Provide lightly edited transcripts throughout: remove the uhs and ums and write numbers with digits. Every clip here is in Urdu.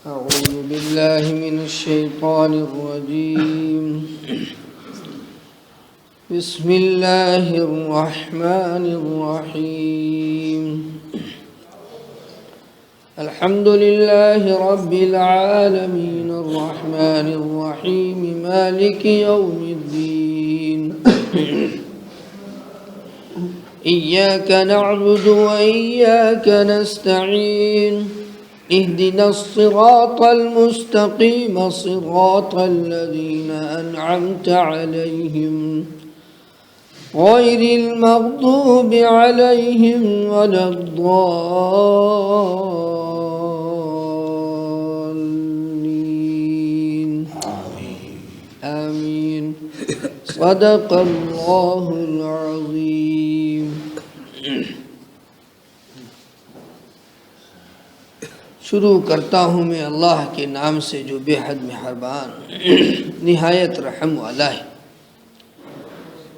أعوذ بالله من الشيطان الرجيم. بسم الله الرحمن الرحيم. الحمد لله رب العالمين الرحمن الرحيم مالك يوم الدين. إياك نعبد وإياك نستعين. اهدنا الصراط المستقيم صراط الذين أنعمت عليهم غير المغضوب عليهم ولا الضالين. آمين. صدق الله العظيم. شروع کرتا ہوں میں اللہ کے نام سے جو بے حد مہربان نہایت رحم والا ہے۔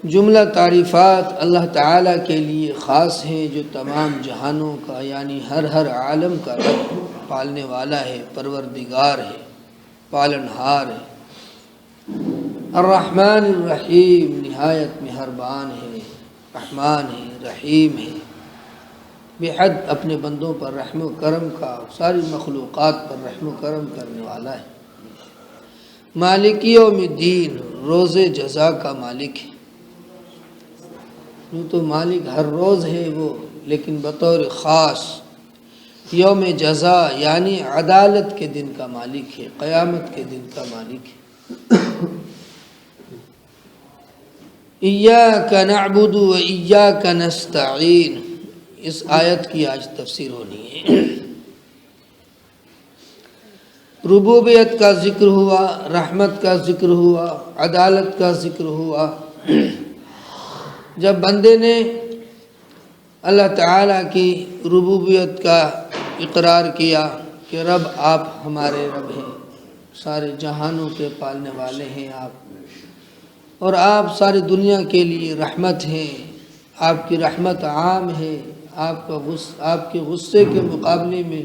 جملہ تعریفات اللہ تعالیٰ کے لیے خاص ہیں جو تمام جہانوں کا یعنی ہر عالم کا رب پالنے والا ہے، پروردگار ہے، پالنہار ہے۔ الرحمن الرحیم نہایت مہربان ہے، رحمان ہے، رحیم ہے، بے حد اپنے بندوں پر رحم و کرم کا، ساری مخلوقات پر رحم و کرم کرنے والا ہے۔ مالک یوم الدین روز جزا کا مالک ہے۔ یوں تو مالک ہر روز ہے وہ، لیکن بطور خاص یوم جزا یعنی عدالت کے دن کا مالک ہے، قیامت کے دن کا مالک ہے۔ ایاک نعبد و ایاک نستعین، اس آیت کی آج تفسیر ہونی ہے۔ ربوبیت کا ذکر ہوا، رحمت کا ذکر ہوا، عدالت کا ذکر ہوا۔ جب بندے نے اللہ تعالیٰ کی ربوبیت کا اقرار کیا کہ رب آپ ہمارے رب ہیں، سارے جہانوں کے پالنے والے ہیں آپ، اور آپ ساری دنیا کے لیے رحمت ہیں، آپ کی رحمت عام ہے، آپ کے غصے کے مقابلے میں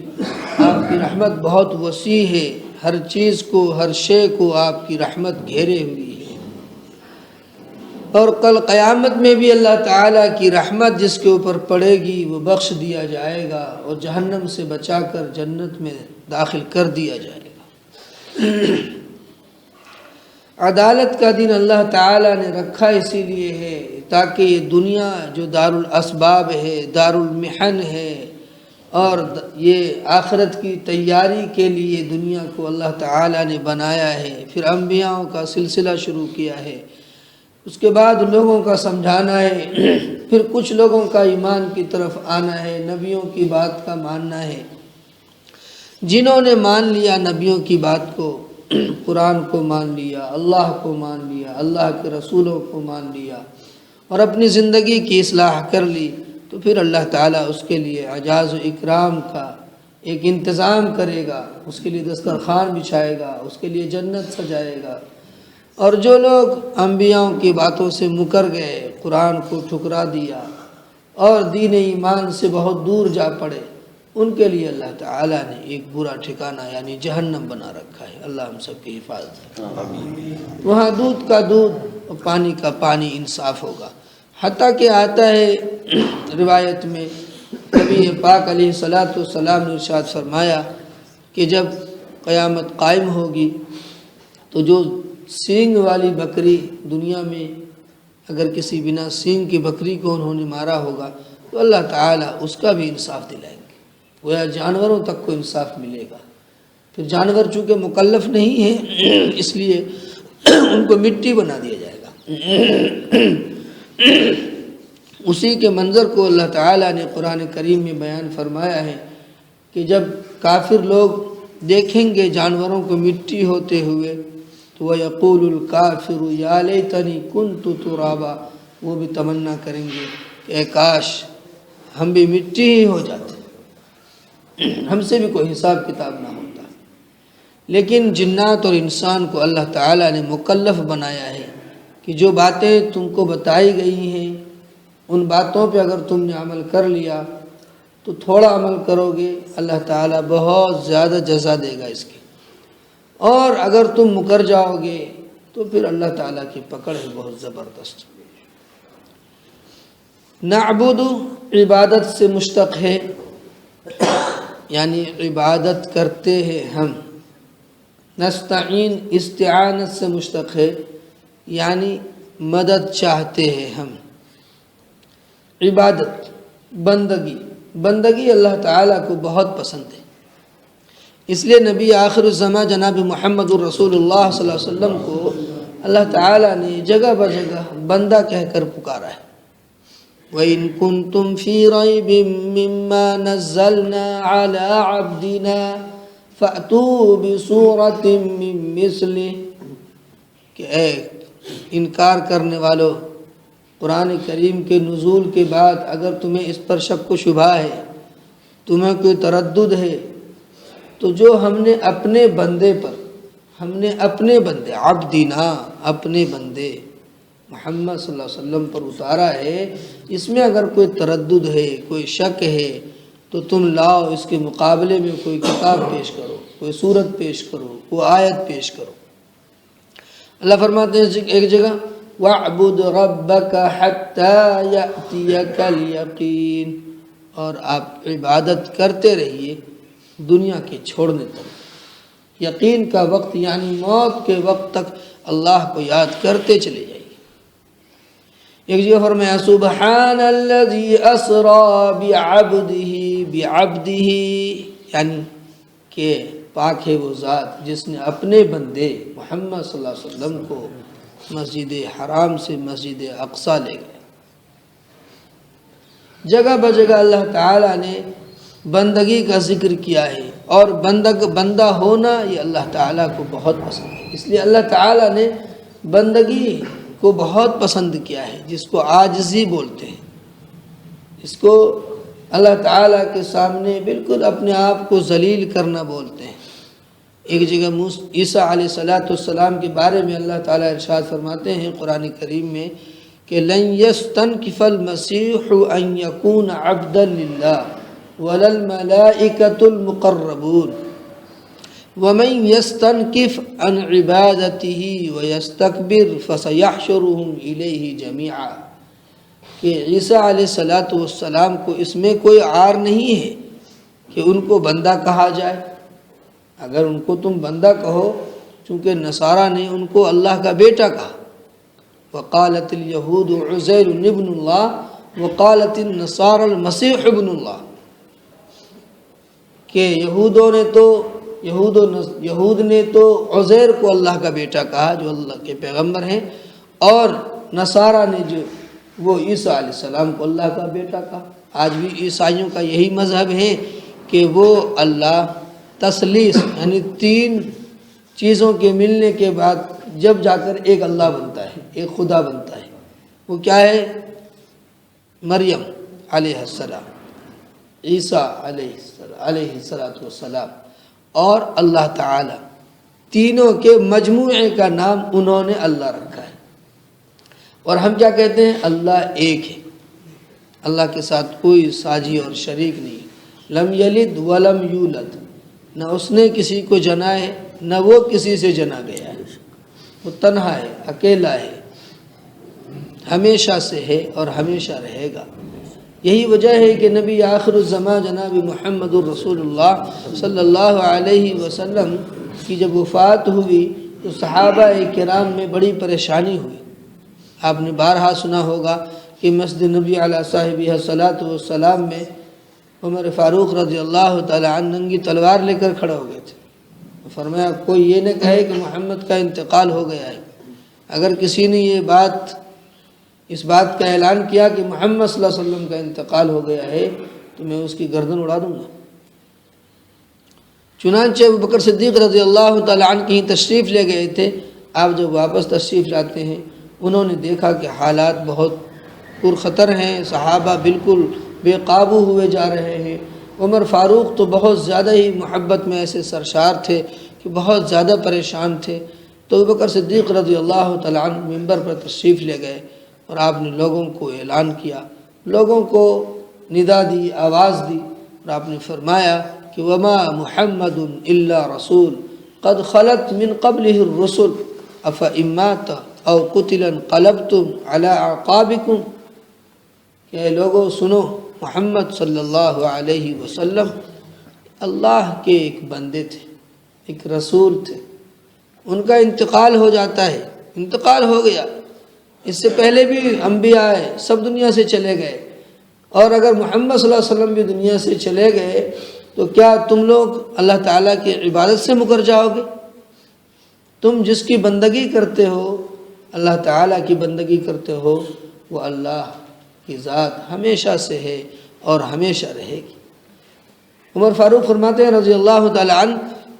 آپ کی رحمت بہت وسیع ہے، ہر چیز کو، ہر شے کو آپ کی رحمت گھیرے ہوئی ہے۔ اور کل قیامت میں بھی اللہ تعالیٰ کی رحمت جس کے اوپر پڑے گی وہ بخش دیا جائے گا اور جہنم سے بچا کر جنت میں داخل کر دیا جائے گا۔ عدالت کا دن اللہ تعالیٰ نے رکھا اسی لیے ہے تاکہ یہ دنیا جو دار الاسباب ہے، دار المحن ہے، اور یہ آخرت کی تیاری کے لیے دنیا کو اللہ تعالیٰ نے بنایا ہے۔ پھر انبیاءوں کا سلسلہ شروع کیا ہے، اس کے بعد لوگوں کا سمجھانا ہے، پھر کچھ لوگوں کا ایمان کی طرف آنا ہے، نبیوں کی بات کا ماننا ہے۔ جنہوں نے مان لیا نبیوں کی بات کو، قرآن کو مان لیا، اللہ کو مان لیا، اللہ کے رسولوں کو مان لیا، اور اپنی زندگی کی اصلاح کر لی، تو پھر اللہ تعالیٰ اس کے لیے اعزاز و اکرام کا ایک انتظام کرے گا، اس کے لیے دسترخوان بچھائے گا، اس کے لیے جنت سجائے گا۔ اور جو لوگ انبیاءوں کی باتوں سے مکر گئے، قرآن کو ٹھکرا دیا اور دین ایمان سے بہت دور جا پڑے، ان کے لیے اللہ تعالیٰ نے ایک برا ٹھکانہ یعنی جہنم بنا رکھا ہے۔ اللہ ہم سب کی حفاظت کرے۔ وہاں دودھ کا دودھ اور پانی کا پانی انصاف ہوگا۔ حتیٰ کہ آتا ہے روایت میں، نبی پاک علیہ الصلاۃ والسلام نے ارشاد فرمایا کہ جب قیامت قائم ہوگی تو جو سینگ والی بکری دنیا میں اگر کسی بنا سینگ کی بکری کو انہوں نے مارا ہوگا تو اللہ تعالیٰ اس کا بھی انصاف دلائیں گے، گویا جانوروں تک کو انصاف ملے گا۔ پھر جانور چونکہ مکلف نہیں ہیں اس لیے ان کو مٹی بنا دیا جائے گا۔ اسی کے منظر کو اللہ تعالیٰ نے قرآن کریم میں بیان فرمایا ہے کہ جب کافر لوگ دیکھیں گے جانوروں کو مٹی ہوتے ہوئے تو وَيَقُولُ الْكَافِرُ يَا لَيْتَنِي كُنْتُ تُرَابًا، وہ بھی تمنا کریں گے کہ اے کاش ہم بھی مٹی ہی ہو جاتے، ہم سے بھی کوئی حساب کتاب نہ ہوتا۔ لیکن جنات اور انسان کو اللہ تعالیٰ نے مکلف بنایا ہے کہ جو باتیں تم کو بتائی گئی ہیں ان باتوں پہ اگر تم نے عمل کر لیا تو تو تھوڑا عمل کرو گے اللہ تعالیٰ بہت زیادہ جزا دے گا اس کی، اور اگر تم مکر جاؤ گے تو پھر اللہ تعالیٰ کی پکڑ ہے بہت زبردست۔ نعبد عبادت سے مشتق ہے، یعنی عبادت کرتے ہیں ہم۔ نستعین استعانت سے مشتق ہے، یعنی مدد چاہتے ہیں ہم۔ عبادت بندگی اللہ تعالیٰ کو بہت پسند ہے، اس لیے نبی آخر الزماں جناب محمد الرسول اللہ صلی اللہ علیہ وسلم کو اللہ تعالیٰ نے جگہ بجگہ بندہ کہہ کر پکارا ہے۔ وَإِن كُنتُمْ فِي رَيْبٍ مِّمَّا نَزَّلْنَا عَلَىٰ عَبْدِنَا فَأْتُوا بِسُورَةٍ مِّن مِّثْلِهِ، کہ اے انکار کرنے والو، قرآن کریم کے نزول کے بعد اگر تمہیں اس پر شک و شبہ ہے، تمہیں کوئی تردد ہے، تو جو ہم نے اپنے بندے عبدنا اپنے بندے محمد صلی اللہ علیہ وسلم پر اتارا ہے، اس میں اگر کوئی تردد ہے، کوئی شک ہے، تو تم لاؤ اس کے مقابلے میں کوئی کتاب پیش کرو، کوئی سورت پیش کرو، کوئی آیت پیش کرو۔ اللہ فرماتے ہیں ایک جگہ وَاعْبُدْ رَبَّكَ حَتَّى يَأْتِيَكَ الْيَقِينُ، اور آپ عبادت کرتے رہیے دنیا کے چھوڑنے تک، یقین کا وقت یعنی موت کے وقت تک اللہ کو یاد کرتے چلے جائیے۔ ایک جگہ فرمایا سبحان الذی اسری بعبدہ، یعنی کہ پاک ہے وہ ذات جس نے اپنے بندے محمد صلی اللہ علیہ وسلم کو مسجد حرام سے مسجد اقصی لے گئے۔ جگہ بجگہ اللہ تعالیٰ نے بندگی کا ذکر کیا ہے، اور بندہ ہونا یہ اللہ تعالیٰ کو بہت پسند ہے، اس لیے اللہ تعالیٰ نے بندگی کو بہت پسند کیا ہے، جس کو عاجزی بولتے ہیں، اس کو اللہ تعالیٰ کے سامنے بالکل اپنے آپ کو ذلیل کرنا بولتے ہیں۔ ایک جگہ عیسیٰ علیہ السلام کے بارے میں اللہ تعالیٰ ارشاد فرماتے ہیں قرآن کریم میں کہ لن یستنکف المسیح ان یکون عبدا للہ ولا الملائکۃ المقربون ومن یستنکف عن عبادتہ ویستکبر فسیحشرهم الیہ جمیعا، کہ عیسیٰ علیہ السلام کو اس میں کوئی عار نہیں ہے کہ ان کو بندہ کہا جائے۔ اگر ان کو تم بندہ کہو، چونکہ نصارہ نے ان کو اللہ کا بیٹا کہا، وقالت الیہود عزیر ابن اللہ وقالت النصارى المسیح ابن اللہ، کہ یہود نے تو عزیر کو اللہ کا بیٹا کہا جو اللہ کے پیغمبر ہیں، اور نصارہ نے جو وہ عیسیٰ علیہ السلام کو اللہ کا بیٹا کہا۔ آج بھی عیسائیوں کا یہی مذہب ہے کہ وہ اللہ تثلیث یعنی تین چیزوں کے ملنے کے بعد جب جا کر ایک اللہ بنتا ہے، ایک خدا بنتا ہے۔ وہ کیا ہے؟ مریم علیہ السلام، عیسیٰ علیہ السلام اور اللہ تعالی، تینوں کے مجموعے کا نام انہوں نے اللہ رکھا ہے۔ اور ہم کیا کہتے ہیں؟ اللہ ایک ہے، اللہ کے ساتھ کوئی ساجی اور شریک نہیں۔ لم یلد ولم یولد، نہ اس نے کسی کو جنا ہے نہ وہ کسی سے جنا گیا ہے، وہ تنہا ہے، اکیلا ہے، ہمیشہ سے ہے اور ہمیشہ رہے گا۔ یہی وجہ ہے کہ نبی آخر الزماں جناب محمد الرسول اللہ صلی اللہ علیہ وسلم کی جب وفات ہوئی تو صحابہ کرام میں بڑی پریشانی ہوئی۔ آپ نے بارہا سنا ہوگا کہ مسجد نبی علیہ صاحبہ الصلاۃ والسلام میں عمر فاروق رضی اللہ تعالی عنہ ننگی تلوار لے کر کھڑے ہو گئے تھے۔ فرمایا کوئی یہ نہ کہے کہ محمد کا انتقال ہو گیا ہے، اگر کسی نے اس بات کا اعلان کیا کہ محمد صلی اللہ علیہ وسلم کا انتقال ہو گیا ہے تو میں اس کی گردن اڑا دوں گا۔ چنانچہ ابو بکر صدیق رضی اللہ تعالی عنہ کہیں تشریف لے گئے تھے، آپ جب واپس تشریف لاتے ہیں انہوں نے دیکھا کہ حالات بہت پرخطر ہیں، صحابہ بالکل بے قابو ہوئے جا رہے ہیں۔ عمر فاروق تو بہت زیادہ ہی محبت میں ایسے سرشار تھے کہ بہت زیادہ پریشان تھے، تو ابو بکر صدیق رضی اللہ تعالی عنہ ممبر پر تشریف لے گئے اور آپ نے لوگوں کو اعلان کیا، لوگوں کو ندا دی، آواز دی اور آپ نے فرمایا کہ وما محمد الا رسول قد خلت من قبلہ الرسل افإن مات او قتل انقلبتم علی اعقابکم، کہ اے لوگوں سنو، محمد صلی اللہ علیہ وسلم اللہ کے ایک بندے تھے، ایک رسول تھے، ان کا انتقال ہو جاتا ہے، انتقال ہو گیا، اس سے پہلے بھی انبیاء آئے، سب دنیا سے چلے گئے، اور اگر محمد صلی اللہ علیہ وسلم بھی دنیا سے چلے گئے تو کیا تم لوگ اللہ تعالیٰ کی عبادت سے مکر جاؤ گے؟ تم جس کی بندگی کرتے ہو، اللہ تعالیٰ کی بندگی کرتے ہو، وہ اللہ کی ذات ہمیشہ سے ہے اور ہمیشہ رہے گی۔ عمر فاروق فرماتے ہیں رضی اللہ تعالیٰ عنہ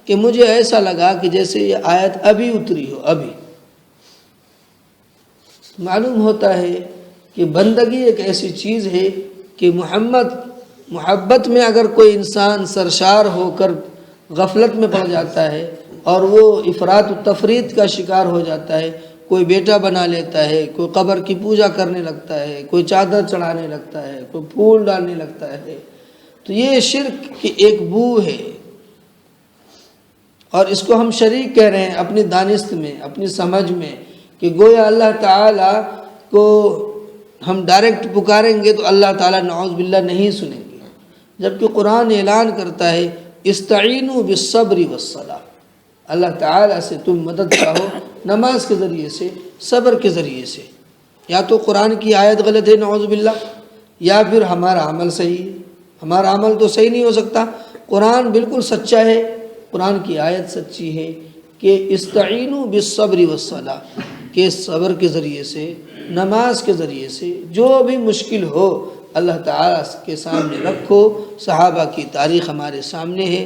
کہ مجھے ایسا لگا کہ جیسے یہ آیت ابھی اتری ہو، ابھی۔ معلوم ہوتا ہے کہ بندگی ایک ایسی چیز ہے کہ محبت میں اگر کوئی انسان سرشار ہو کر غفلت میں پڑ جاتا ہے اور وہ افراط و تفریط کا شکار ہو جاتا ہے، کوئی بیٹا بنا لیتا ہے، کوئی قبر کی پوجا کرنے لگتا ہے، کوئی چادر چڑھانے لگتا ہے، کوئی پھول ڈالنے لگتا ہے، تو یہ شرک کی ایک بو ہے، اور اس کو ہم شریک کہہ رہے ہیں اپنی دانست میں، اپنی سمجھ میں، کہ گویا اللہ تعالیٰ کو ہم ڈائریکٹ پکاریں گے تو اللہ تعالیٰ نعوذ باللہ نہیں سنیں گے، جبکہ قرآن اعلان کرتا ہے استعینوا بالصبر والصلاۃ، اللہ تعالیٰ سے تم مدد چاہو نماز کے ذریعے سے، صبر کے ذریعے سے۔ یا تو قرآن کی آیت غلط ہے نعوذ باللہ، یا پھر ہمارا عمل صحیح ہے۔ ہمارا عمل تو صحیح نہیں ہو سکتا، قرآن بالکل سچا ہے، قرآن کی آیت سچی ہے کہ استعینوا بالصبر والصلاۃ، کہ صبر کے ذریعے سے، نماز کے ذریعے سے جو بھی مشکل ہو اللہ تعالیٰ کے سامنے رکھو۔ صحابہ کی تاریخ ہمارے سامنے ہے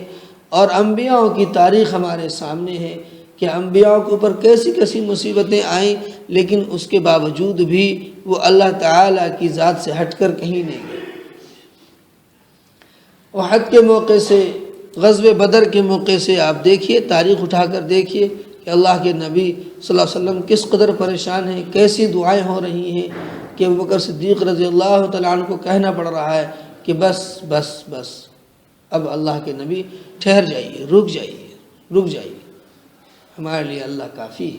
اور انبیاء کی تاریخ ہمارے سامنے ہے کہ انبیاء کے اوپر کیسی کیسی مصیبتیں آئیں، لیکن اس کے باوجود بھی وہ اللہ تعالیٰ کی ذات سے ہٹ کر کہیں نہیں گئے۔ احد کے موقع سے، غزوہ بدر کے موقع سے آپ دیکھیے، تاریخ اٹھا کر دیکھیے کہ اللہ کے نبی صلی اللہ علیہ وسلم کس قدر پریشان ہیں، کیسی دعائیں ہو رہی ہیں کہ ابوبکر صدیق رضی اللہ تعالیٰ عنہ کو کہنا پڑ رہا ہے کہ بس بس بس، اب اللہ کے نبی ٹھہر جائیے، رک جائیے، رک جائیے، ہمارے لیے اللہ کافی ہے۔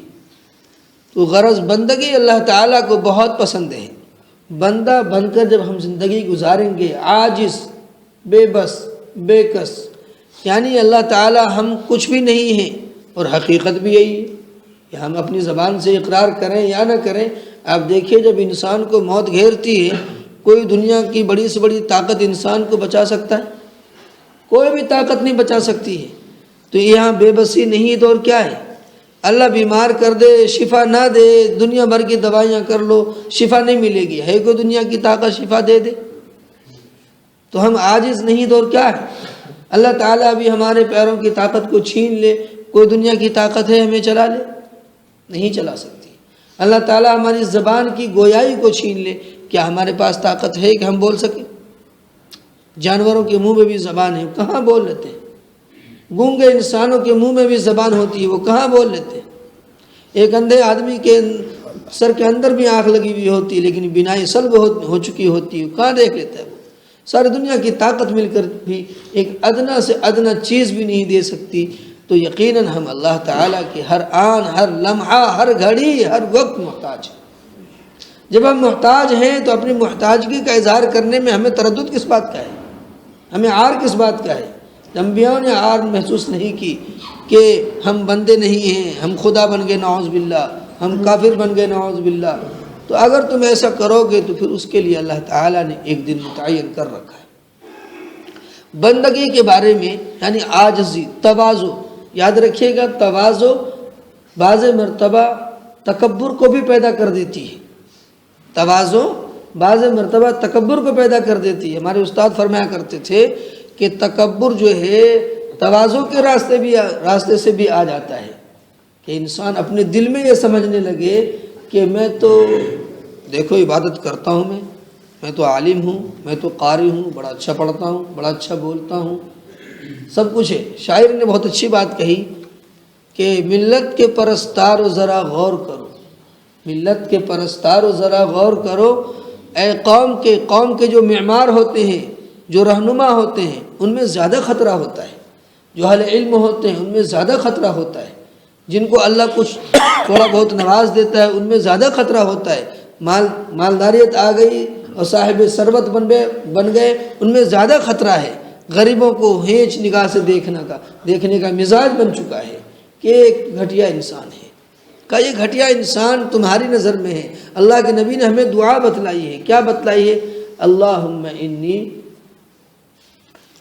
تو غرض بندگی اللہ تعالیٰ کو بہت پسند ہے۔ بندہ بن کر جب ہم زندگی گزاریں گے عاجز، بے بس، بے کس، یعنی اللہ تعالیٰ ہم کچھ بھی نہیں ہیں، اور حقیقت بھی یہی ہے کہ ہم اپنی زبان سے اقرار کریں یا نہ کریں۔ آپ دیکھیے جب انسان کو موت گھیرتی ہے، کوئی دنیا کی بڑی سے بڑی طاقت انسان کو بچا سکتا ہے؟ کوئی بھی طاقت نہیں بچا سکتی ہے۔ تو یہاں بے بسی نہیں تو اور کیا ہے؟ اللہ بیمار کر دے، شفا نہ دے، دنیا بھر کی دوائیاں کر لو، شفا نہیں ملے گی، ہے کوئی دنیا کی طاقت شفا دے دے؟ تو ہم عاجز نہیں تو اور کیا ہے؟ اللہ تعالیٰ بھی ہمارے پیروں کی طاقت کو چھین لے، کوئی دنیا کی طاقت ہے ہمیں چلا لے؟ نہیں چلا سکتی۔ اللہ تعالیٰ ہماری زبان کی گویائی کو چھین لے، کیا ہمارے پاس طاقت ہے کہ ہم بول سکیں؟ جانوروں کے منہ میں بھی زبان ہے، کہاں بول لیتے ہیں؟ گونگے انسانوں کے منہ میں بھی زبان ہوتی ہے، وہ کہاں بول لیتے ہیں؟ ایک اندھے آدمی کے سر کے اندر بھی آنکھ لگی ہوئی ہوتی ہے لیکن بینائی سلب ہو چکی ہوتی ہے، کہاں دیکھ لیتا ہے وہ؟ ساری دنیا کی طاقت مل کر بھی ایک ادنا سے ادنا چیز بھی نہیں دے سکتی۔ تو یقیناً ہم اللہ تعالیٰ کے ہر آن، ہر لمحہ، ہر گھڑی، ہر وقت محتاج ہیں۔ جب ہم محتاج ہیں تو اپنی محتاجگی کا اظہار کرنے میں ہمیں تردد کس بات کا ہے؟ ہمیں عار کس بات کا ہے؟ انبیاء نے عار محسوس نہیں کی کہ ہم بندے نہیں ہیں، ہم خدا بن گئے نعوذ باللہ، ہم کافر بن گئے نعوذ باللہ۔ تو اگر تم ایسا کرو گے تو پھر اس کے لیے اللہ تعالیٰ نے ایک دن متعین کر رکھا ہے۔ بندگی کے بارے میں یعنی عاجزی، تواضع، یاد رکھیے گا، تواضع بعض مرتبہ تکبر کو بھی پیدا کر دیتی ہے۔ تواضع بعض مرتبہ تکبر کو پیدا کر دیتی ہے۔ ہمارے استاد فرمایا کرتے تھے کہ تکبر جو ہے تواضع کے راستے سے بھی آ جاتا ہے، کہ انسان اپنے دل میں یہ سمجھنے لگے کہ میں تو دیکھو عبادت کرتا ہوں، میں تو عالم ہوں، میں تو قاری ہوں، بڑا اچھا پڑھتا ہوں، بڑا اچھا بولتا ہوں، سب کچھ ہے۔ شاعر نے بہت اچھی بات کہی کہ ملت کے پرستارو ذرا غور کرو، ملت کے پرستارو ذرا غور کرو، اے قوم کے جو معمار ہوتے ہیں، جو رہنما ہوتے ہیں ان میں زیادہ خطرہ ہوتا ہے، جو اہل علم ہوتے ہیں ان میں زیادہ خطرہ ہوتا ہے، جن کو اللہ کچھ تھوڑا بہت نواز دیتا ہے ان میں زیادہ خطرہ ہوتا ہے، مالداریت آ گئی اور صاحب ثروت بن گئے ان میں زیادہ خطرہ ہے، غریبوں کو ہینچ نگاہ سے دیکھنے کا مزاج بن چکا ہے کہ ایک گھٹیا انسان ہے، کہ یہ گھٹیا انسان تمہاری نظر میں ہے۔ اللہ کے نبی نے ہمیں دعا بتلائی ہے، کیا بتلائی ہے؟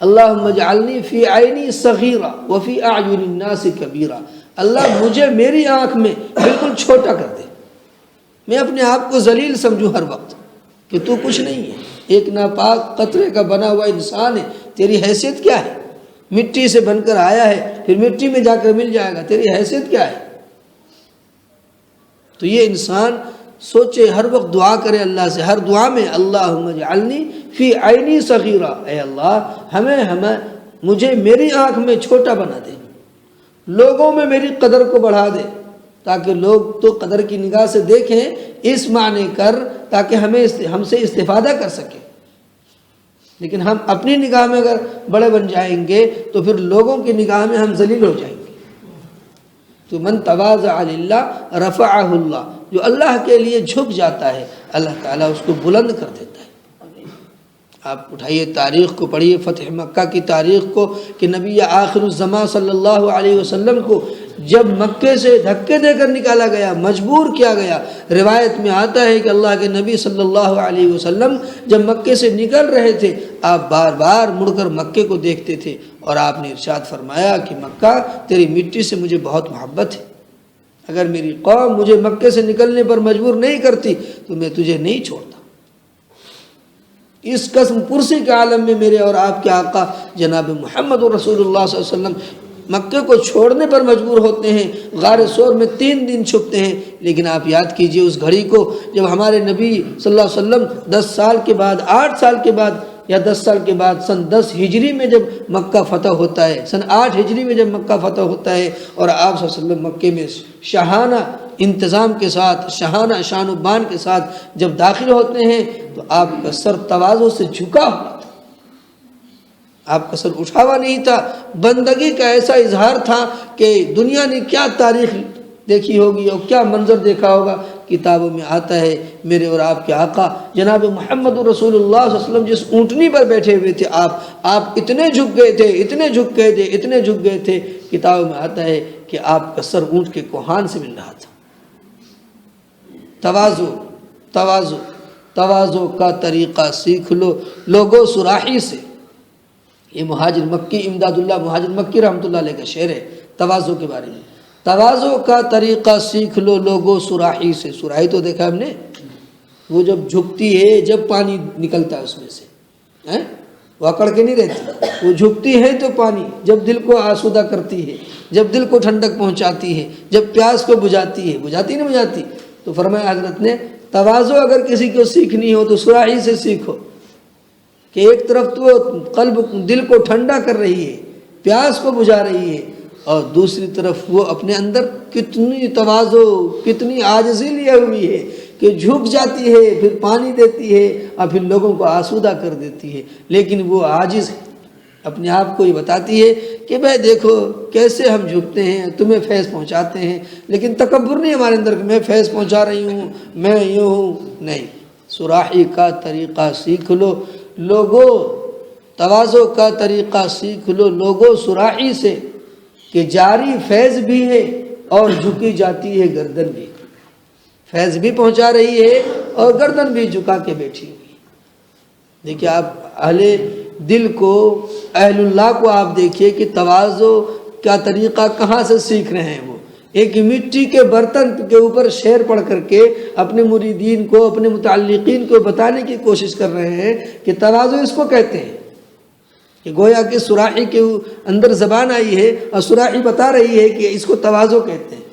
اللہم اجعلنی فی عینی صغیرہ وفی اعین الناس کبیرہ، اللہ مجھے میری آنکھ میں بالکل چھوٹا کر دے، میں اپنے آپ کو ذلیل سمجھوں ہر وقت کہ تو کچھ نہیں ہے، ایک ناپاک قطرے کا بنا ہوا انسان ہے، تیری حیثیت کیا ہے؟ مٹی سے بن کر آیا ہے پھر مٹی میں جا کر مل جائے گا، تیری حیثیت کیا ہے؟ تو یہ انسان سوچے، ہر وقت دعا کرے اللہ سے، ہر دعا میں اللہم اجعلنی فی عینی صغیرہ، اے اللہ مجھے میری آنکھ میں چھوٹا بنا دے، لوگوں میں میری قدر کو بڑھا دے، تاکہ لوگ تو قدر کی نگاہ سے دیکھیں، اس معنی کر تاکہ ہم سے استفادہ کر سکیں۔ لیکن ہم اپنی نگاہ میں اگر بڑے بن جائیں گے تو پھر لوگوں کی نگاہ میں ہم ذلیل ہو جائیں گے۔ تو من تواضع للہ رفعہ اللہ، جو اللہ کے لیے جھک جاتا ہے اللہ تعالیٰ اس کو بلند کر دیتا ہے۔ آپ اٹھائیے تاریخ کو، پڑھیے فتح مکہ کی تاریخ کو کہ نبی آخر الزمان صلی اللہ علیہ وسلم کو جب مکے سے دھکے دے کر نکالا گیا، مجبور کیا گیا، روایت میں آتا ہے کہ اللہ کے نبی صلی اللہ علیہ وسلم جب مکے سے نکل رہے تھے آپ بار بار مڑ کر مکے کو دیکھتے تھے اور آپ نے ارشاد فرمایا کہ مکہ تیری مٹی سے مجھے بہت محبت ہے، اگر میری قوم مجھے مکے سے نکلنے پر مجبور نہیں کرتی تو میں تجھے نہیں چھوڑتا۔ اس قسم پرسی کے عالم میں میرے اور آپ کے آقا جناب محمد رسول اللہ صلی اللہ علیہ وسلم مکے کو چھوڑنے پر مجبور ہوتے ہیں، غار ثور میں 3 دن چھپتے ہیں، لیکن آپ یاد کیجئے اس گھڑی کو جب ہمارے نبی صلی اللہ علیہ وسلم 10 سال کے بعد، 8 سال کے بعد یا 10 سال کے بعد سن 10 ہجری میں جب مکہ فتح ہوتا ہے، سن 8 ہجری میں جب مکہ فتح ہوتا ہے اور آپ صلی اللہ علیہ وسلم مکے میں شاہانہ انتظام کے ساتھ، شاہانہ شان و بان کے ساتھ جب داخل ہوتے ہیں تو آپ کا سر تواضع سے جھکا ہوا تھا، آپ کا سر اٹھا ہوا نہیں تھا، بندگی کا ایسا اظہار تھا کہ دنیا نے کیا تاریخ دیکھی ہوگی اور کیا منظر دیکھا ہوگا۔ کتابوں میں آتا ہے میرے اور آپ کے آقا جناب محمد رسول اللہ صلی اللہ علیہ وسلم جس اونٹنی پر بیٹھے ہوئے تھے آپ اتنے جھک گئے تھے، اتنے جھک گئے تھے، اتنے جھک گئے تھے، کتابوں میں آتا ہے کہ آپ کا سر اونٹ کے کوہان سے مل رہا تھا۔ تواضع کا طریقہ سیکھ لو لوگو سراحی سے، یہ مہاجر مکی امداد اللہ مہاجر مکی رحمۃ اللہ علیہ کا شعر ہے تواضع کے بارے میں۔ تواضع کا طریقہ سیکھ لو لوگو سراحی سے، سراحی تو دیکھا ہم نے، وہ جب جھکتی ہے جب پانی نکلتا ہے اس میں سے، وہ اکڑ کے نہیں رہتی، وہ جھکتی ہے تو پانی جب دل کو آسودہ کرتی ہے، جب دل کو ٹھنڈک پہنچاتی ہے، جب پیاس کو بجھاتی ہے، بجھاتی تو فرمایا حضرت نے تواضع اگر کسی کو سیکھنی ہو تو سراحی سے سیکھو، کہ ایک طرف تو قلب دل کو ٹھنڈا کر رہی ہے، پیاس کو بجھا رہی ہے، اور دوسری طرف وہ اپنے اندر کتنی تواضع، کتنی عاجزی لیے ہوئی ہے کہ جھک جاتی ہے، پھر پانی دیتی ہے اور پھر لوگوں کو آسودہ کر دیتی ہے، لیکن وہ عاجز ہے، اپنے آپ کو یہ بتاتی ہے کہ بھائی دیکھو کیسے ہم جھکتے ہیں، تمہیں فیض پہنچاتے ہیں، لیکن تکبر نہیں ہمارے اندر کہ میں فیض پہنچا رہی ہوں، میں یوں ہوں، نہیں۔ سراحی کا طریقہ سیکھ لو لوگوں، تواضع کا طریقہ سیکھ لو لوگوں سراحی سے، کہ جاری فیض بھی ہے اور جھکی جاتی ہے گردن بھی، فیض بھی پہنچا رہی ہے اور گردن بھی جھکا کے بیٹھی ہوئی۔ دیکھیے آپ اہل دل کو، اہل اللہ کو آپ دیکھیے کہ تواضع کا طریقہ کہاں سے سیکھ رہے ہیں۔ وہ ایک مٹی کے برتن کے اوپر شعر پڑھ کر کے اپنے مریدین کو، اپنے متعلقین کو بتانے کی کوشش کر رہے ہیں کہ تواضع اس کو کہتے ہیں، کہ گویا کہ سراحی کے اندر زبان آئی ہے اور سراحی بتا رہی ہے کہ اس کو تواضع کہتے ہیں،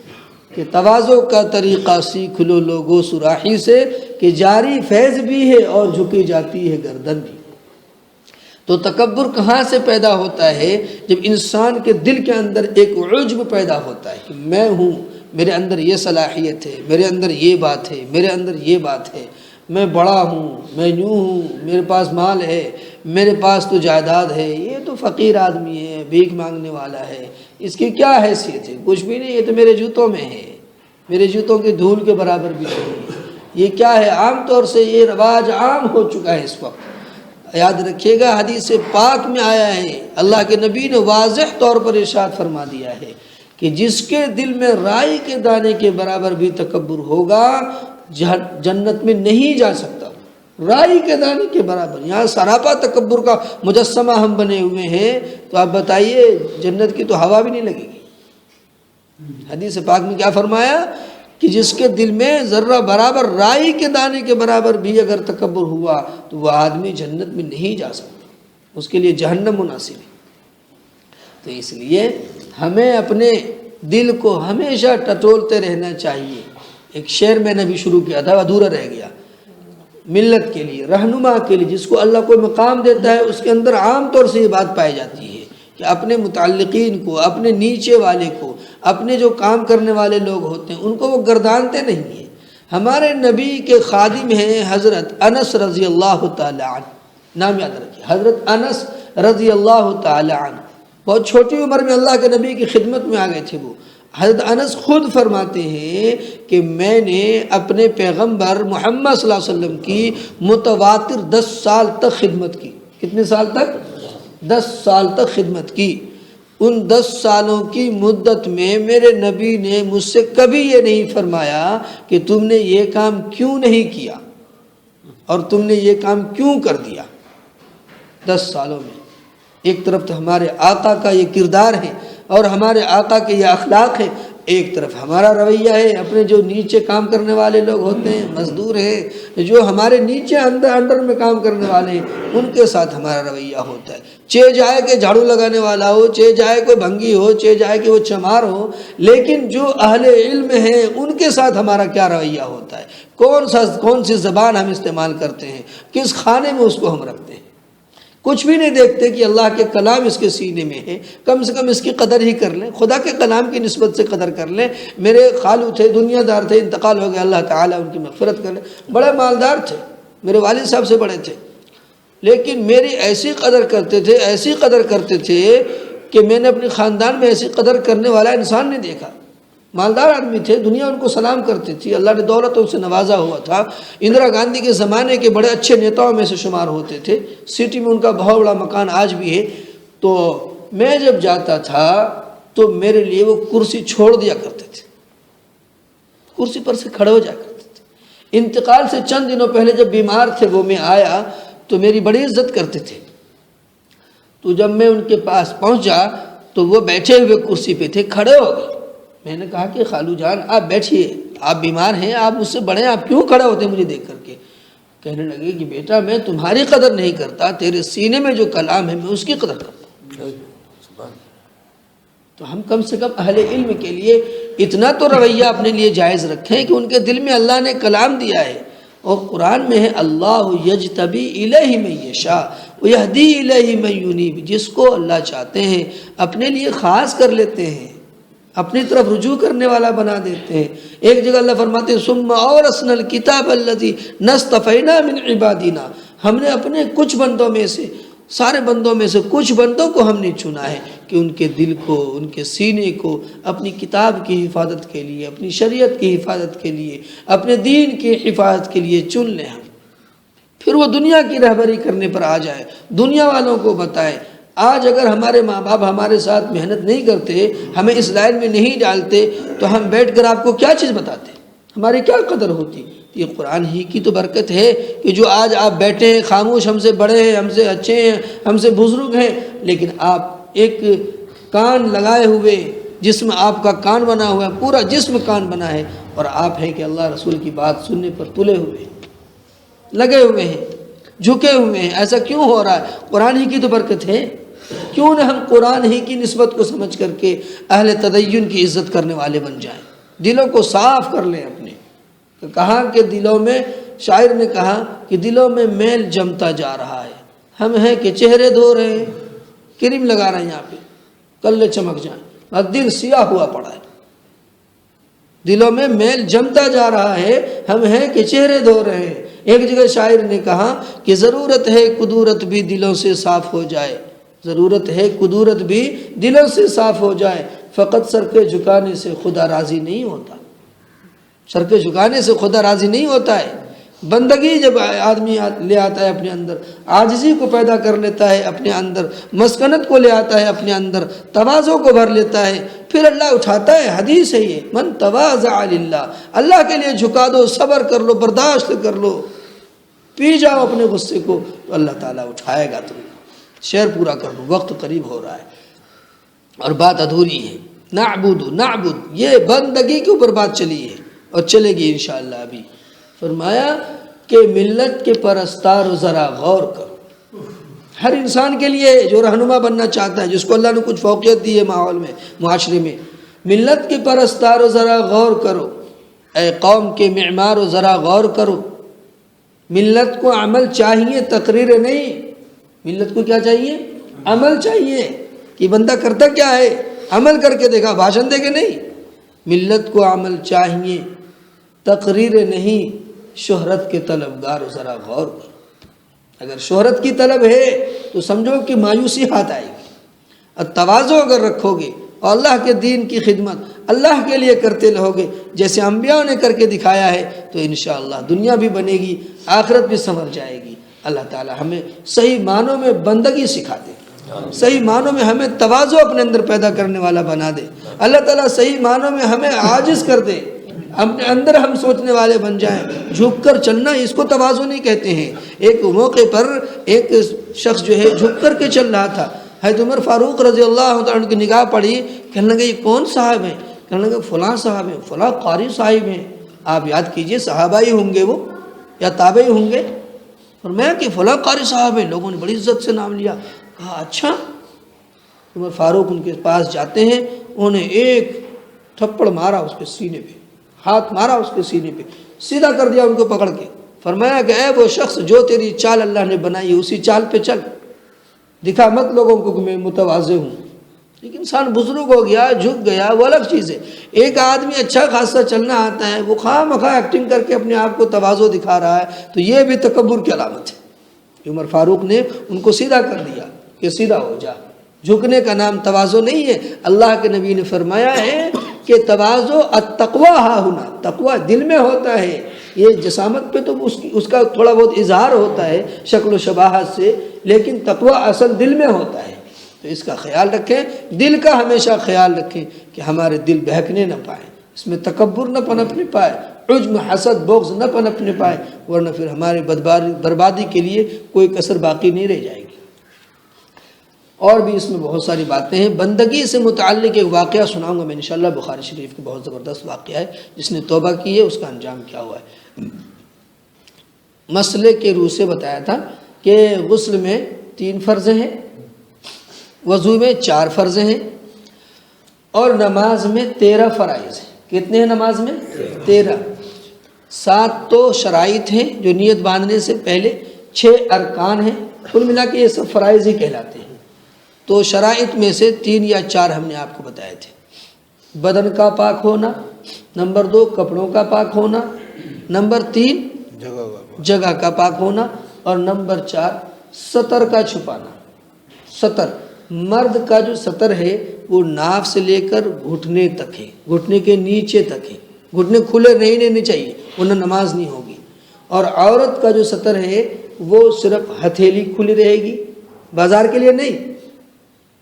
کہ تواضع کا طریقہ سیکھ لو لوگوں سراحی سے، کہ جاری فیض بھی ہے اور جھکی جاتی ہے گردن بھی۔ تو تکبر کہاں سے پیدا ہوتا ہے؟ جب انسان کے دل کے اندر ایک عجب پیدا ہوتا ہے کہ میں ہوں، میرے اندر یہ صلاحیت ہے، میرے اندر یہ بات ہے، میرے اندر یہ بات ہے، میں بڑا ہوں، میں یوں ہوں، میرے پاس مال ہے، میرے پاس تو جائیداد ہے، یہ تو فقیر آدمی ہے، بھیک مانگنے والا ہے، اس کی کیا حیثیت ہے؟ کچھ بھی نہیں، یہ تو میرے جوتوں میں ہے، میرے جوتوں کی دھول کے برابر بھی نہیں ہے، یہ کیا ہے؟ عام طور سے یہ رواج عام ہو چکا ہے اس وقت۔ یاد رکھیے گا، حدیث پاک میں آیا ہے، اللہ کے نبی نے واضح طور پر ارشاد فرما دیا ہے کہ جس کے دل میں رائی کے دانے کے برابر بھی تکبر ہوگا جنت میں نہیں جا سکتا۔ رائی کے دانے کے برابر، یہاں سراپا تکبر کا مجسمہ ہم بنے ہوئے ہیں، تو آپ بتائیے جنت کی تو ہوا بھی نہیں لگے گی۔ حدیث پاک میں کیا فرمایا کہ جس کے دل میں ذرہ برابر رائی کے دانے کے برابر بھی اگر تکبر ہوا تو وہ آدمی جنت میں نہیں جا سکتا، اس کے لیے جہنم مناسب ہے۔ تو اس لیے ہمیں اپنے دل کو ہمیشہ ٹٹولتے رہنا چاہیے۔ ایک شعر میں نے بھی شروع کیا تھا، ادھورا رہ گیا، ملت کے لیے، رہنما کے لیے، جس کو اللہ کوئی مقام دیتا ہے اس کے اندر عام طور سے یہ بات پائی جاتی ہے کہ اپنے متعلقین کو، اپنے نیچے والے کو، اپنے جو کام کرنے والے لوگ ہوتے ہیں ان کو وہ گردانتے نہیں ہیں۔ ہمارے نبی کے خادم ہیں حضرت انس رضی اللہ تعالی عنہ، نام یاد رکھیے، حضرت انس رضی اللہ تعالی عنہ، بہت چھوٹی عمر میں اللہ کے نبی کی خدمت میں آ گئے تھے وہ۔ حضرت انس خود فرماتے ہیں کہ میں نے اپنے پیغمبر محمد صلی اللہ علیہ وسلم کی متواتر 10 سال تک خدمت کی۔ کتنے سال تک؟ 10 سال تک خدمت کی۔ ان 10 سالوں کی مدت میں میرے نبی نے مجھ سے کبھی یہ نہیں فرمایا کہ تم نے یہ کام کیوں نہیں کیا اور تم نے یہ کام کیوں کر دیا۔ 10 سالوں میں ایک طرف تو ہمارے آقا کا یہ کردار ہے اور ہمارے آقا کے یہ اخلاق ہے، ایک طرف ہمارا رویہ ہے، اپنے جو نیچے کام کرنے والے لوگ ہوتے ہیں، مزدور ہیں، جو ہمارے نیچے انڈر میں کام کرنے والے ہیں، ان کے ساتھ ہمارا رویہ ہوتا ہے۔ چاہے جائے کہ جھاڑو لگانے والا ہو، چاہے جائے کوئی بھنگی ہو، چاہے جائے کہ وہ چمار ہو، لیکن جو اہل علم ہیں ان کے ساتھ ہمارا کیا رویہ ہوتا ہے، کون سی زبان ہم استعمال کرتے ہیں، کس خانے میں اس کو ہم رکھتے ہیں۔ کچھ بھی نہیں دیکھتے کہ اللہ کے کلام اس کے سینے میں ہے، کم سے کم اس کی قدر ہی کر لیں، خدا کے کلام کی نسبت سے قدر کر لیں۔ میرے خالو تھے، دنیا دار تھے، انتقال ہو گیا، اللہ تعالیٰ ان کی مغفرت کر لیں، بڑے مالدار تھے، میرے والد صاحب سے بڑے تھے، لیکن میری ایسی قدر کرتے تھے، ایسی قدر کرتے تھے کہ میں نے اپنے خاندان میں ایسی قدر کرنے والا انسان نہیں دیکھا۔ مالدار آدمی تھے، دنیا ان کو سلام کرتی تھی، اللہ نے دولتوں سے نوازا ہوا تھا، اندرا گاندھی کے زمانے کے بڑے اچھے نیتاؤں میں سے شمار ہوتے تھے، سٹی میں ان کا بہت بڑا مکان آج بھی ہے۔ تو میں جب جاتا تھا تو میرے لیے وہ کرسی چھوڑ دیا کرتے تھے، کرسی پر سے کھڑے ہو جایا کرتے تھے۔ انتقال سے چند دنوں پہلے جب بیمار تھے وہ میں آیا تو میری بڑی عزت کرتے تھے، تو جب میں ان کے پاس پہنچا تو وہ بیٹھے ہوئے کرسی پہ تھے، کھڑے ہو گئے۔ میں نے کہا کہ خالو جان آپ بیٹھیے، آپ بیمار ہیں، آپ مجھ سے بڑے ہیں، آپ کیوں کھڑے ہوتے ہیں مجھے دیکھ کر کے؟ کہنے لگے کہ بیٹا میں تمہاری قدر نہیں کرتا، تیرے سینے میں جو کلام ہے میں اس کی قدر کرتا ہوں۔ تو ہم کم سے کم اہل علم کے لیے اتنا تو رویہ اپنے لیے جائز رکھیں کہ ان کے دل میں اللہ نے کلام دیا ہے، اور قرآن میں ہے اللہ یجتبی الیہ من یشاء ویہدی الیہ من ینیب، جس کو اللہ چاہتے ہیں اپنے لیے خاص کر لیتے ہیں، اپنی طرف رجوع کرنے والا بنا دیتے ہیں۔ ایک جگہ اللہ فرماتے ہیں ثم اورثنا الکتاب الذی نصطفینا من عبادنا، ہم نے اپنے کچھ بندوں میں سے، سارے بندوں میں سے کچھ بندوں کو ہم نے چنا ہے کہ ان کے دل کو، ان کے سینے کو اپنی کتاب کی حفاظت کے لیے، اپنی شریعت کی حفاظت کے لیے، اپنے دین کی حفاظت کے لیے چن لیں ہم، پھر وہ دنیا کی رہبری کرنے پر آ جائے، دنیا والوں کو بتائے۔ آج اگر ہمارے ماں باپ ہمارے ساتھ محنت نہیں کرتے، ہمیں اس لائن میں نہیں ڈالتے، تو ہم بیٹھ کر آپ کو کیا چیز بتاتے، ہماری کیا قدر ہوتی؟ یہ قرآن ہی کی تو برکت ہے کہ جو آج آپ بیٹھے ہیں، خاموش، ہم سے بڑے ہیں، ہم سے اچھے ہیں، ہم سے بزرگ ہیں، لیکن آپ ایک کان لگائے ہوئے، جسم آپ کا کان بنا ہوا ہے، پورا جسم کان بنا ہے، اور آپ ہیں کہ اللہ رسول کی بات سننے پر تلے ہوئے ہیں، لگے ہوئے ہیں، جھکے ہوئے ہیں۔ ایسا کیوں ہو رہا ہے؟ قرآن ہی کی تو برکت ہے۔ کیوں نہ ہم قرآن ہی کی نسبت کو سمجھ کر کے اہل تدین کی عزت کرنے والے بن جائیں، دلوں کو صاف کر لیں اپنے۔ تو کہا کہ دلوں میں، شاعر نے کہا کہ دلوں میں میل جمتا جا رہا ہے، ہم ہیں کہ چہرے دھو رہے ہیں، کریم لگا رہے ہیں یہاں پہ کلے چمک جائیں، اور دل سیاہ ہوا پڑا ہے۔ دلوں میں میل جمتا جا رہا ہے، ہم ہیں کہ چہرے دھو رہے ہیں، ایک جگہ شاعر نے کہا کہ ضرورت ہے قدورت بھی دلوں سے صاف ہو جائے، ضرورت ہے قدورت بھی دلوں سے صاف ہو جائے، فقط سر کے جھکانے سے خدا راضی نہیں ہوتا، سر کے جھکانے سے خدا راضی نہیں ہوتا ہے۔ بندگی جب آدمی لے آتا ہے اپنے اندر، عاجزی کو پیدا کر لیتا ہے اپنے اندر، مسکنت کو لے آتا ہے اپنے اندر، تواضع کو بھر لیتا ہے، پھر اللہ اٹھاتا ہے۔ حدیث ہے یہ، من تواضع للہ، اللہ کے لیے جھکا دو، صبر کر لو، برداشت کر لو، پی جاؤ اپنے غصے کو، تو اللہ تعالیٰ اٹھائے گا تمہیں۔ شعر پورا کر لو، وقت قریب ہو رہا ہے اور بات ادھوری ہے۔ نعبد، یہ بندگی کے اوپر بات چلی ہے اور چلے گی انشاءاللہ۔ ابھی فرمایا کہ ملت کے پرستار ذرا غور کرو، ہر انسان کے لیے جو رہنما بننا چاہتا ہے، جس کو اللہ نے کچھ فوقیت دی ہے ماحول میں، معاشرے میں، ملت کے پرستار ذرا غور کرو، اے قوم کے معمار ذرا غور کرو۔ ملت کو عمل چاہیے، تقریر نہیں۔ ملت کو کیا چاہیے؟ عمل چاہیے، کہ بندہ کرتا کیا ہے، عمل کر کے دیکھا، بھاشن دے کے نہیں۔ ملت کو عمل چاہیے، تقریر نہیں۔ شہرت کے طلبگار ذرا غور کرو، اگر شہرت کی طلب ہے تو سمجھو کہ مایوسی ہاتھ آئے گی، اور تواضع اگر رکھو گے اور اللہ کے دین کی خدمت اللہ کے لیے کرتے رہو گے جیسے انبیاء نے کر کے دکھایا ہے، تو انشاءاللہ دنیا بھی بنے گی، آخرت بھی سنور جائے گی۔ اللہ تعالی ہمیں صحیح معنوں میں بندگی سکھا دے، صحیح معنوں میں ہمیں تواضع اپنے اندر پیدا کرنے والا بنا دے۔ اللہ تعالیٰ صحیح معنوں میں ہمیں عاجز کر دے، اپنے اندر ہم سوچنے والے بن جائیں۔ جھک کر چلنا، اس کو تواضع نہیں کہتے ہیں۔ ایک موقع پر ایک شخص جو ہے جھک کر کے چل رہا تھا، حضرت عمر فاروق رضی اللہ عنہ کی نگاہ پڑی، کہنے لگے یہ کون صاحب ہیں؟ کہنے لگے فلاں صاحب ہیں، فلاں قاری صاحب ہیں۔ آپ یاد کیجئے صحابہ ہی ہوں گے وہ یا تابعی ہوں گے؟ فرمایا کہ فلاں قاری صاحب ہیں، لوگوں نے بڑی عزت سے نام لیا۔ کہا اچھا۔ عمر فاروق ان کے پاس جاتے ہیں، انہوں نے ایک تھپڑ مارا اس کے سینے پہ، ہاتھ مارا اس کے سینے پہ، سیدھا کر دیا ان کو پکڑ کے۔ فرمایا کہ اے وہ شخص جو تیری چال اللہ نے بنائی ہے اسی چال پہ چل، دکھا مت لوگوں کو کہ میں متواضع ہوں۔ ایک انسان بزرگ ہو گیا، جھک گیا، وہ الگ چیز ہے۔ ایک آدمی اچھا خاصا چلنا آتا ہے، وہ خواہ مخواہ ایکٹنگ کر کے اپنے آپ کو تواضع دکھا رہا ہے، تو یہ بھی تکبر کی علامت ہے۔ عمر فاروق نے ان کو سیدھا کر دیا کہ سیدھا ہو جا۔ جھکنے کا نام تواضع نہیں ہے۔ اللہ کے نبی نے فرمایا ہے کہ تواضع التقوی ہا ہونا، تقوی دل میں ہوتا ہے۔ یہ جسامت پہ تو اس کا تھوڑا بہت اظہار ہوتا ہے شکل و شباہت سے، لیکن تقوی اصل دل میں ہوتا ہے۔ تو اس کا خیال رکھیں، دل کا ہمیشہ خیال رکھیں کہ ہمارے دل بہکنے نہ پائیں، اس میں تکبر نہ پنپنے پائے، عجب، حسد، بغض نہ پنپنے پائے، ورنہ پھر ہمارے بربادی کے لیے کوئی کسر باقی نہیں رہ جائے گی۔ اور بھی اس میں بہت ساری باتیں ہیں۔ بندگی سے متعلق ایک واقعہ سناؤں گا میں انشاءاللہ، بخاری شریف کے بہت زبردست واقعہ ہے۔ جس نے توبہ کی ہے اس کا انجام کیا ہوا ہے۔ مسئلے کے روح سے بتایا تھا کہ غسل میں 3 فرض ہیں، وضو میں 4 فرض ہیں، اور نماز میں 13 فرائض ہیں۔ کتنے ہیں نماز میں؟ 13۔ 7 تو شرائط ہیں جو نیت باندھنے سے پہلے، 6 ارکان ہیں، کل ملا کے یہ سب فرائض ہی کہلاتے ہیں۔ تو شرائط میں سے 3 یا 4 ہم نے آپ کو بتائے تھے۔ بدن کا پاک ہونا، نمبر 2 کپڑوں کا پاک ہونا، نمبر 3 جگہ کا پاک ہونا، اور نمبر 4 سطر کا چھپانا۔ سطر، مرد کا جو سطر ہے وہ ناف سے لے کر گھٹنے تک ہے، گھٹنے کے نیچے تک ہے، گھٹنے کھلے نہیں رہنے چاہیے ورنہ نماز نہیں ہوگی۔ اور عورت کا جو سطر ہے وہ صرف ہتھیلی کھلی رہے گی، بازار کے لیے نہیں،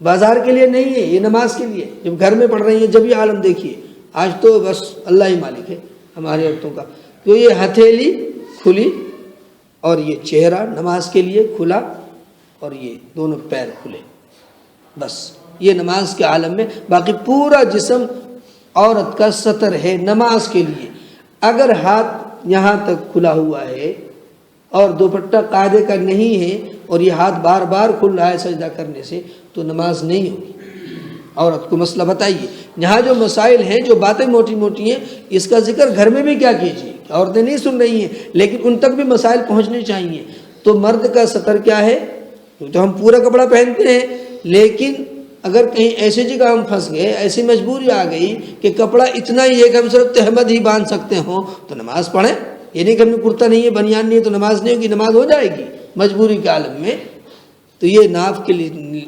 بازار کے لیے نہیں ہے، یہ نماز کے لیے۔ جب گھر میں پڑھ رہی ہیں جب یہ عالم دیکھیے، آج تو بس اللہ ہی مالک ہے ہماری عورتوں کا، تو یہ ہتھیلی کھلی اور یہ چہرہ نماز کے لیے کھلا اور یہ دونوں پیر کھلے، بس یہ نماز کے عالم میں۔ باقی پورا جسم عورت کا سطر ہے نماز کے لیے۔ اگر ہاتھ یہاں تک کھلا ہوا ہے اور دوپٹہ قاعدے کا نہیں ہے اور یہ ہاتھ بار بار کھل رہا ہے سجدہ کرنے سے، تو نماز نہیں ہوگی۔ عورت کو مسئلہ بتائیے، یہاں جو مسائل ہیں، جو باتیں موٹی موٹی ہیں، اس کا ذکر گھر میں بھی کیا کیجیے، عورتیں نہیں سن رہی ہیں لیکن ان تک بھی مسائل پہنچنے چاہیے۔ تو مرد کا سطر کیا ہے؟ تو ہم پورا کپڑا پہنتے ہیں، لیکن اگر کہیں ایسی جگہ ہم پھنس گئے، ایسی مجبوری آ گئی کہ کپڑا اتنا ہی ہے کہ ہم صرف تہمد ہی باندھ سکتے ہوں، تو نماز پڑھیں، یہ نہیں کہ ہم نے کرتا نہیں ہے، بنیان نہیں ہے تو نماز نہیں ہوگی، نماز ہو جائے گی مجبوری کے عالم میں۔ تو یہ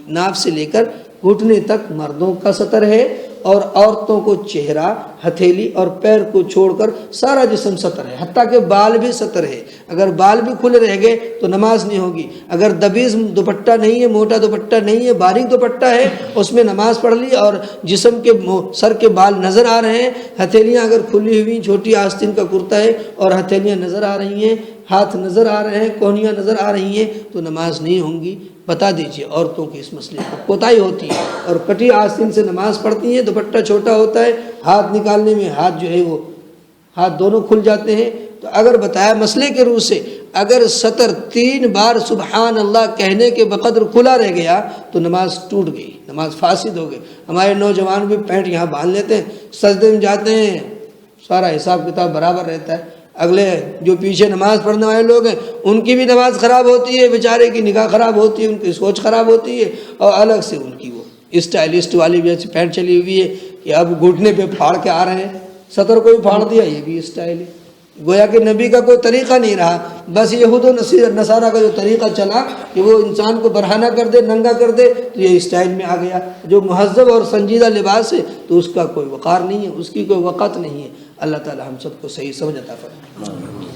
ناف سے لے کر گھٹنے تک مردوں کا سطر ہے، اور عورتوں کو چہرہ، ہتھیلی اور پیر کو چھوڑ کر سارا جسم سطر ہے، حتیٰ کہ بال بھی سطر ہے۔ اگر بال بھی کھلے رہ گئے تو نماز نہیں ہوگی۔ اگر دبیز دوپٹہ نہیں ہے، موٹا دوپٹہ نہیں ہے، باریک دوپٹہ ہے، اس میں نماز پڑھ لی اور جسم کے سر کے بال نظر آ رہے ہیں، ہتھیلیاں اگر کھلی ہوئی، چھوٹی آستین کا کرتا ہے اور ہتھیلیاں نظر آ رہی ہیں، ہاتھ نظر آ رہے ہیں، کونیاں نظر آ رہی ہیں، تو نماز نہیں ہوں گی۔ بتا دیجئے عورتوں کی اس مسئلے کو کوتاہی ہوتی ہے اور کٹی آستین سے نماز پڑھتی ہیں، دوپٹہ چھوٹا ہوتا ہے، ہاتھ نکالنے میں ہاتھ جو ہے وہ ہاتھ دونوں کھل جاتے ہیں۔ تو اگر بتایا مسئلے کے روح سے، اگر سطر 3 بار سبحان اللہ کہنے کے بقدر کھلا رہ گیا تو نماز ٹوٹ گئی، نماز فاسد ہو گئی۔ ہمارے نوجوان بھی پینٹ یہاں باندھ لیتے ہیں، سجدے میں جاتے ہیں، سارا حساب کتاب برابر رہتا ہے۔ اگلے جو پیچھے نماز پڑھنے والے لوگ ہیں ان کی بھی نماز خراب ہوتی ہے، بیچارے کی نگاہ خراب ہوتی ہے، ان کی سوچ خراب ہوتی ہے، اور الگ سے ان کی وہ اسٹائلسٹ والی بھی ایسی پینٹ چلی ہوئی ہے کہ اب گھٹنے پہ پھاڑ کے آ رہے ہیں، سطر کو بھی پھاڑ دیا، یہ بھی اسٹائل ہے۔ گویا کہ نبی کا کوئی طریقہ نہیں رہا، بس یہود و نصارہ کا جو طریقہ چلا کہ وہ انسان کو برہنہ کر دے، ننگا کر دے، تو یہ اسٹائل میں آ گیا۔ جو مہذب اور سنجیدہ لباس ہے تو اس کا کوئی وقار نہیں ہے، اس کی کوئی وقت نہیں ہے۔ اللہ تعالی ہم سب کو صحیح سمجھ عطا فرمائے۔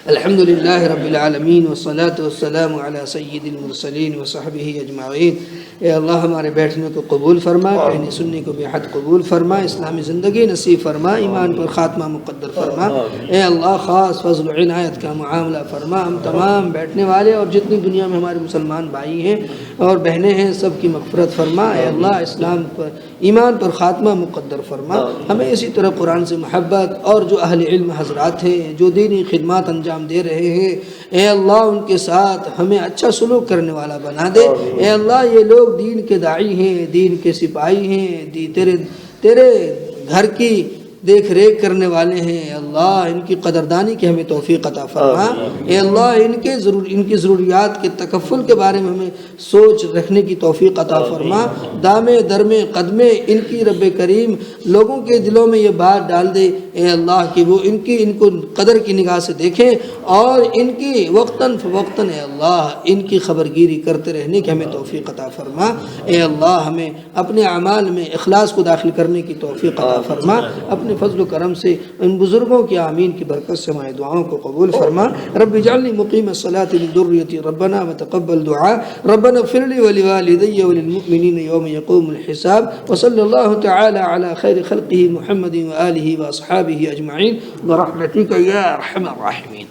الحمد للہ رب العالمین والصلاة والسلام علی سید المرسلین وصحبہ اجمعین۔ اے اللہ ہمارے بیٹھنے کو قبول فرما، کہنے سننے کو بے حد قبول فرما، اسلامی زندگی نصیب فرما، ایمان پر خاتمہ مقدر فرما۔ اے اللہ خاص فضل و عنایت کا معاملہ فرما، ہم تمام بیٹھنے والے اور جتنی دنیا میں ہمارے مسلمان بھائی ہیں اور بہنیں ہیں سب کی مغفرت فرما۔ اے اللہ اسلام پر ایمان پر خاتمہ مقدر فرما، ہمیں اسی طرح قرآن سے محبت، اور جو اہل علم حضرات ہیں جو دینی خدمات انجام دے رہے ہیں اے اللہ ان کے ساتھ ہمیں اچھا سلوک کرنے والا بنا دے۔ اے اللہ یہ لوگ دین کے داعی ہیں، دین کے سپاہی ہیں، تیرے گھر کی دیکھ ریکھ کرنے والے ہیں، اے اللہ ان کی قدردانی کی ہمیں توفیق عطا فرما۔ اے اللہ ان کی ضروریات کے تکفل کے بارے میں ہمیں سوچ رکھنے کی توفیق عطا فرما۔ دامے درمے قدمے ان کی رب کریم لوگوں کے دلوں میں یہ بات ڈال دے اے اللہ کہ وہ ان کو قدر کی نگاہ سے دیکھیں، اور ان کی وقتاً فوقتاً اے اللہ ان کی خبرگیری کرتے رہنے کی ہمیں توفیق عطا فرما۔ اے اللہ ہمیں اپنے اعمال میں اخلاص کو داخل کرنے کی توفیق عطا فرما، اپنے فضل و کرم سے ان بزرگوں کی آمین کی برکت سے ہماری دعاؤں کو قبول فرما۔ رب اجعلنی مقیم الصلاۃ من ذریتی ربنا وتقبل دعاء ربنا اغفر لي ولوالدي وللمؤمنين يوم يقوم الحساب وصلى الله تعالى على خير خلقه محمد وآله وأصحابه أجمعين برحمتك يا أرحم الراحمين۔